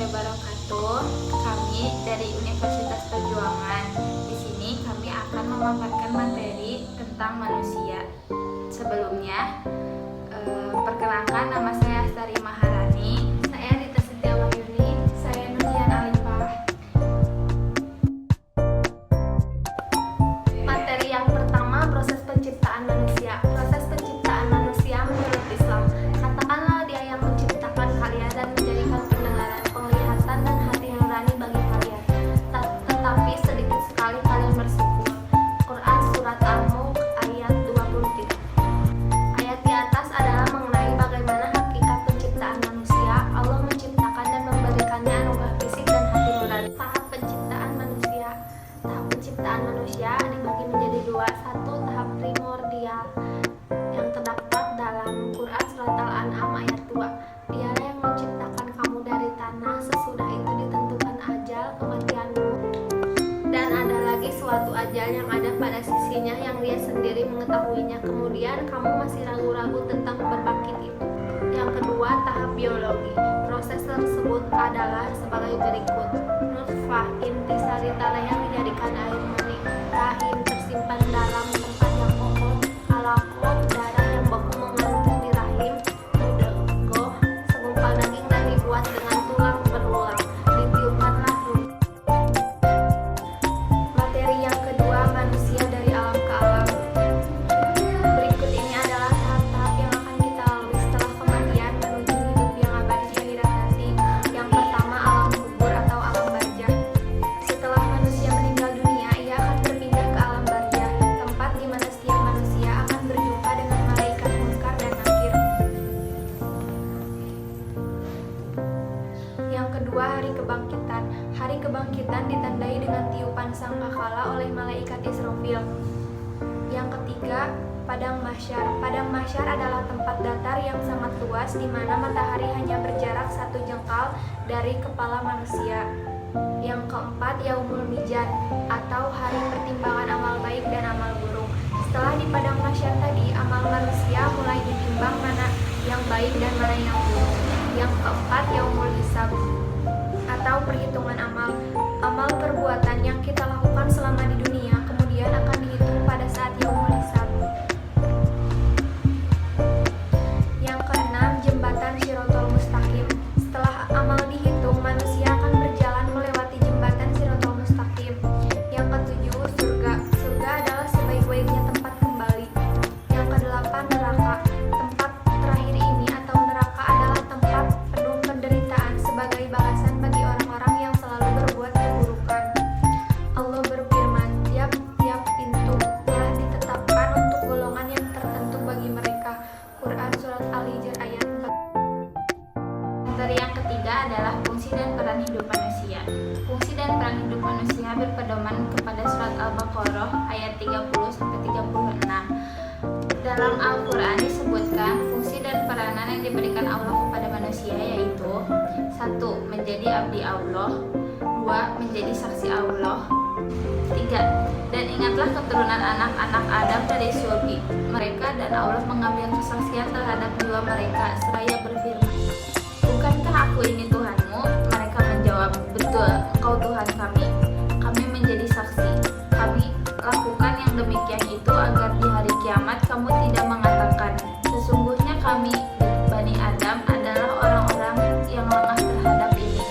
wabarakatuh. Kami dari Universitas Perjuangan. Di sini kami akan memaparkan materi tentang manusia. Sebelumnya, perkenalkan, nama saya Astari Maharani. Saya Rita Setiawahyuni. Saya Nurlian Alifah. Materi yang pertama, proses penciptaan manusia. Proses penciptaan manusia menurut Islam. Katakanlah Dia yang menciptakan kalian dan menjadikan pendengaran, penglihatan, dan hati nurani bagi kalian. Tetapi sedikit sekali kalian bersyukur. Quran Surat Al-Mulk ayat 23. Ayat di atas adalah mengenai bagaimana hakikat penciptaan manusia. Allah menciptakan dan memberikannya anugerah fisik dan hati nurani. Tahap penciptaan manusia. Tahap penciptaan manusia dibagi menjadi dua. Satu, tahap primordial yang terdapat dalam Quran Surat Al-An'am ayat 2. Dialah yang menciptakan kamu dari tanah, sesudah itu ditentukan ajal kematianmu. Dan ada lagi suatu ajal yang ada pada sisinya yang Dia sendiri mengetahuinya. Kemudian kamu masih ragu-ragu tentang berbangkit itu. Yang kedua, tahap biologi. Proses tersebut adalah sebagai berikut. Nutfah, inti sari tanah yang dijadikan air mani. Rahim, tersimpan dalam tempat yang kokoh. Alaqah, darah yang beku mengantung di rahim. Mudghah, segumpal daging dan dibuat dengan tulang berulang. Ditiupkanlah ruh. Materi yang kedua, manusia dari alam ke alam. Berikut ini adalah tahap-tahap yang akan kita lalui setelah kematian menuju hidup yang abadi akhirat nanti. Yang pertama, alam kubur atau alam barzah. Setelah manusia meninggal dunia, ia akan berpindah ke alam barzah, tempat di mana setiap manusia akan berjumpa dengan malaikat munkar dan nakir. Yang kedua, hari kebangkitan. Hari kebangkitan ditandai dengan tiupan sangkakala oleh malaikat Israfil. Yang ketiga, padang mahsyar. Padang mahsyar adalah tempat datar yang sangat luas di mana matahari hanya berjarak 1 jengkal dari kepala manusia. Yang keempat, yaumul mizan atau hari pertimbangan amal baik dan amal buruk. Setelah di padang mahsyar tadi, amal manusia mulai ditimbang mana yang baik dan mana yang buruk. Yang keempat, yaumul hisab atau perhitungan amal. Amal perbuatan yang kita lakukan selama di dunia kemudian akan dihitung pada saat yaumul hisab. Yang keenam, jembatan Shiratal Mustaqim. Setelah amal dihitung, manusia akan berjalan melewati jembatan Shiratal Mustaqim. Yang ketujuh, surga. Surga adalah sebaik-baiknya tempat kembali. Yang kedelapan, neraka. Tempat terakhir ini atau neraka adalah tempat penuh penderitaan sebagai balasan bagi orang-orang yang selalu berbuat keburukan. Allah berfirman, tiap-tiap pintu telah ditetapkan untuk golongan yang tertentu bagi mereka. Quran Surat Al-Hijr ayat 4. Materi yang ketiga adalah fungsi dan peran hidup manusia. Fungsi dan peran hidup manusia berpedoman kepada Surat Al-Baqarah ayat 30-36. Dalam Al-Quran disebutkan fungsi dan peranan yang diberikan Allah kepada manusia, yaitu 1. Menjadi abdi Allah. 2. Menjadi saksi Allah. 3. Dan ingatlah keturunan anak-anak Adam dari surga mereka, dan Allah mengambil kesaksian terhadap jiwa mereka seraya berfirman, bukankah aku ini Tuhanmu? Mereka menjawab, betul, engkau Tuhan kami. Kami menjadi saksi. Kami lakukan yang demikian itu agar di hari kiamat kamu tidak mengatakan, sesungguhnya kami Bani Adam adalah orang-orang yang lemah terhadap ini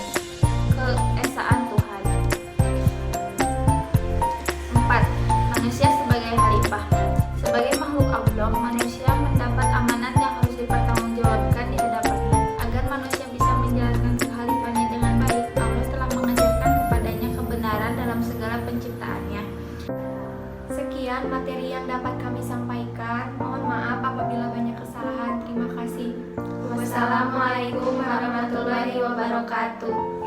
keesaan Tuhan. 4. Manusia sebagai khalifah. Sebagai makhluk Allah, manusia mendapat amanat yang harus dipertanggungjawabkan di hadapannya. Agar manusia bisa menjalankan kekhalifahannya dengan baik, Allah telah mengajarkan kepadanya kebenaran dalam segala penciptaannya. Sekian materi yang dapat kami sampaikan. Mohon maaf apabila banyak kesalahan. Terima kasih. Wassalamualaikum warahmatullahi wabarakatuh.